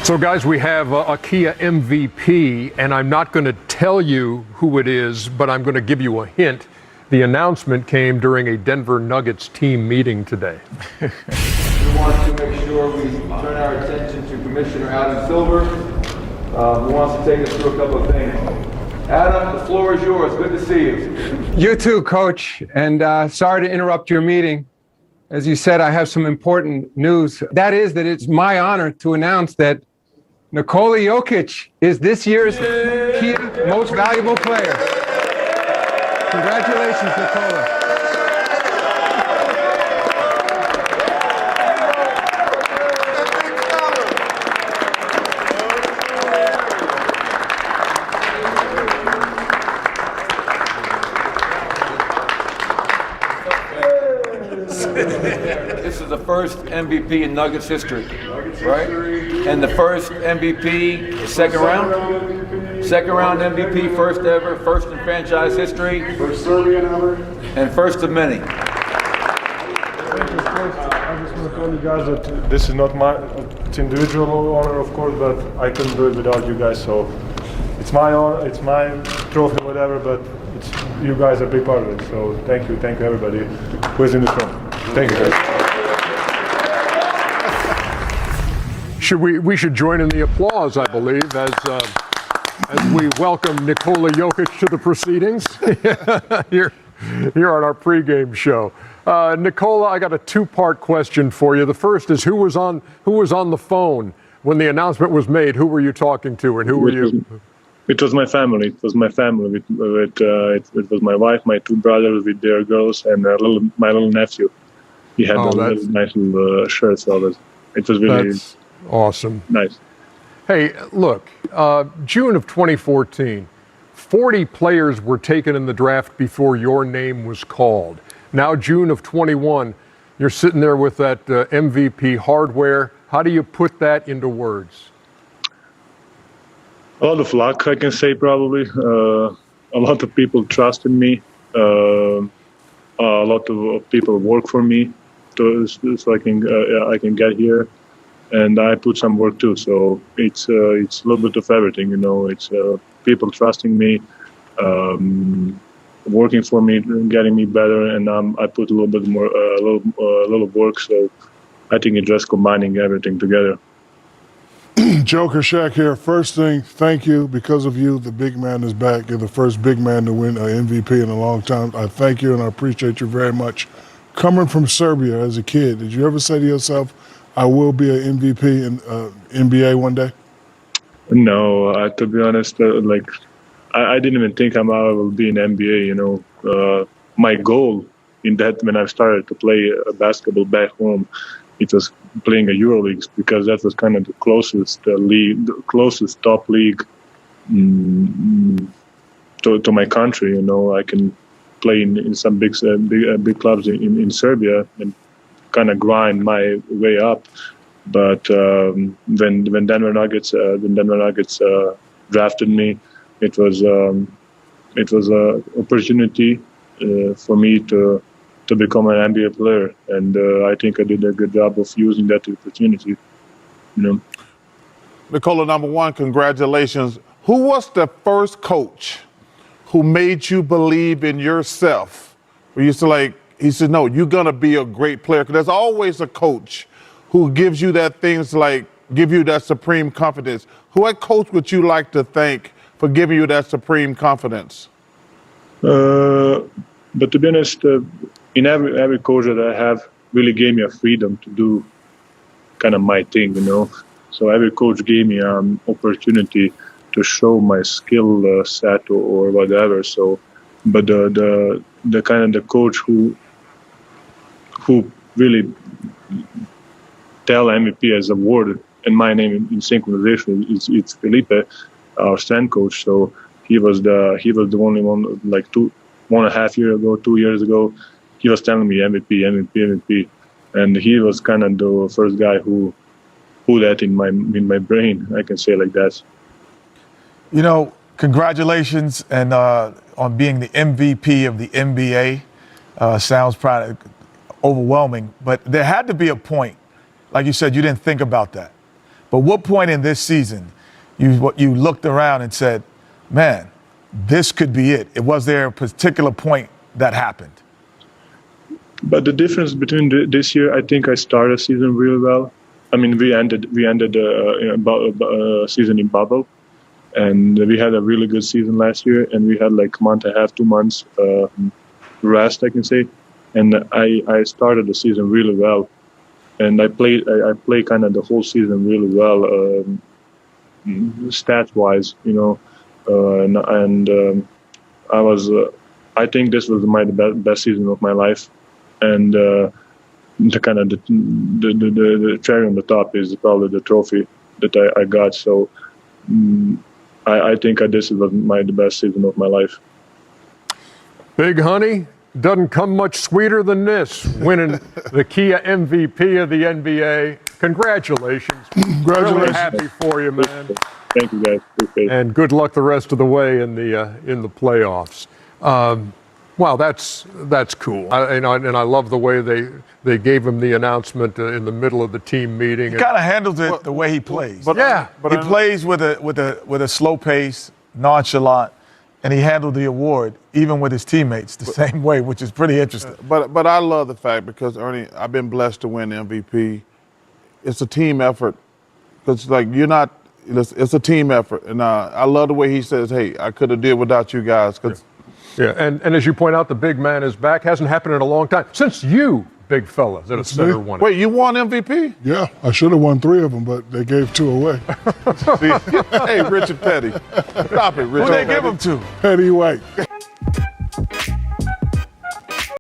So, guys, we have a Kia MVP, and I'm not going to tell you who it is, but I'm going to give you a hint. The announcement came during a Denver Nuggets team meeting today. We want to make sure we turn our attention to Commissioner Adam Silver, who wants to take us through a couple of things. Adam, the floor is yours. Good to see you. You too, Coach. And sorry to interrupt your meeting. As you said, I have some important news. That is that it's my honor to announce that Nikola Jokic is this year's Kia Most Valuable Player. Congratulations, Nikola. This is the first MVP in Nuggets history, right? And the first MVP, second round? Second round MVP, first ever, first in franchise history. First Serbian ever. And first of many. I just want to tell you guys that this is not my individual honor, of course, but I couldn't do it without you guys. So it's my honor, it's my trophy, whatever, but you guys are a big part of it. So thank you everybody who is in this room. Thank you guys. We should join in the applause, I believe, as we welcome Nikola Jokic to the proceedings here on our pregame show. Nikola, I got a two-part question for you. The first is who was on the phone when the announcement was made? Who were you talking to, and who were you? It was my family. It was my family. It was my wife, my two brothers with their girls, and my little nephew. He had nice little shirt, so it was really. That's awesome. Nice. Hey, look, June of 2014, 40 players were taken in the draft before your name was called. Now, June of 21, you're sitting there with that MVP hardware. How do you put that into words? A lot of luck, I can say, probably. A lot of people trust in me. A lot of people work for me so I can get here. And I put some work too, so it's a little bit of everything, you know. It's people trusting me, working for me, getting me better, and I put a little bit more, a little work. So I think it's just combining everything together. Joker Shaq here. First thing, thank you. Because of you, the big man is back. You're the first big man to win an MVP in a long time. I thank you and I appreciate you very much. Coming from Serbia as a kid, did you ever say to yourself, I will be an MVP in NBA one day? No, to be honest, I didn't even think I will be in NBA. You know, my goal in that when I started to play basketball back home, it was playing a EuroLeague because that was kind of the closest league, the closest top league to my country. You know, I can play in some big clubs in Serbia and kind of grind my way up, but when Denver Nuggets drafted me, it was a opportunity for me to become an NBA player, and I think I did a good job of using that opportunity. You know, Nikola, number one, congratulations. Who was the first coach who made you believe in yourself? Where you used to he said, no, you're going to be a great player. Because there's always a coach who gives you that give you that supreme confidence. What coach would you like to thank for giving you that supreme confidence? But to be honest, in every coach that I have really gave me a freedom to do kind of my thing, you know. So every coach gave me an opportunity to show my skill set or whatever. So, but the kind of the coach who really tell MVP as a word and my name in synchronization it's Felipe, our strength coach. So he was the only one 1.5 years ago, 2 years ago, he was telling me MVP, and he was kind of the first guy who put that in my brain. I can say like that. You know, congratulations and on being the MVP of the NBA. Sounds overwhelming, but there had to be a point, like you said, you didn't think about that. But what point in this season you looked around and said, man, this could be it? Was there a particular point that happened? But the difference between this year, I think I started the season really well. I mean, we ended season in bubble, and we had a really good season last year, and we had like a month and a half, 2 months rest, I can say, and I started the season really well, and I played kind of the whole season really well, stats wise, you know, and I was I think this was the best season of my life, and the kind of the cherry on the top is probably the trophy that I got. So I think this was the best season of my life. Big Honey, doesn't come much sweeter than this, winning the Kia MVP of the NBA. Congratulations. Congratulations. Really happy for you, man. Thank you, guys. Appreciate it. And good luck the rest of the way in the playoffs. Wow, that's cool. And I love the way they gave him the announcement in the middle of the team meeting. He kind of handles it the way he plays. But Yeah. He plays with a slow pace, nonchalant, and he handled the award even with his teammates the same way, which is pretty interesting. But I love the fact, because Ernie, I've been blessed to win the MVP. It's a team effort. Because like it's a team effort, and I love the way he says, "Hey, I could have did without you guys." Yeah, and as you point out, the big man is back. Hasn't happened in a long time. Since you, big fella, that a center won it. Wait, you won MVP? Yeah, I should have won 3 of them, but they gave 2 away. Hey, Richard Petty. Stop it, Richard. Who they give him to? Petty White.